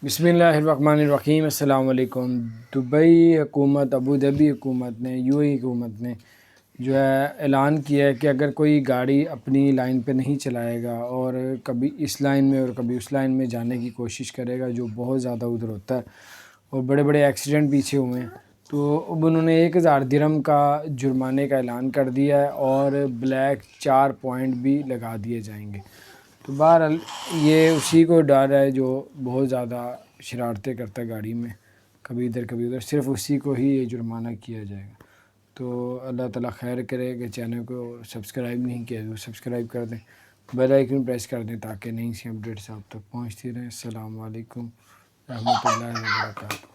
बिस्मिल्लाहिर्रहमानिर्रहीम। अस्सलाम वालेकुम। दुबई हुकूमत, अबू धाबी हुकूमत ने, यूएई हुकूमत ने जो है ऐलान किया है कि अगर कोई गाड़ी अपनी लाइन पे नहीं चलाएगा और कभी इस लाइन में और कभी उस लाइन में जाने की कोशिश करेगा, जो बहुत ज़्यादा उधर होता है और बड़े बड़े एक्सीडेंट पीछे हुए हैं, तो अब उन्होंने 1000 दिरहम का जुर्माने का ऐलान कर दिया है और ब्लैक 4 पॉइंट भी लगा दिए जाएंगे। तो बहरहाल ये उसी को डर है जो बहुत ज़्यादा शरारतें करता है गाड़ी में, कभी इधर कभी उधर, सिर्फ़ उसी को ही ये जुर्माना किया जाएगा। तो अल्लाह ताला खैर करे कि चैनल को सब्सक्राइब नहीं किया तो सब्सक्राइब कर दें, बेल आइकन प्रेस कर दें ताकि नई सी अपडेट्स आप तक पहुँचती रहें। अस्सलाम वालेकुम रहमतुल्लाहि व बरकातहू।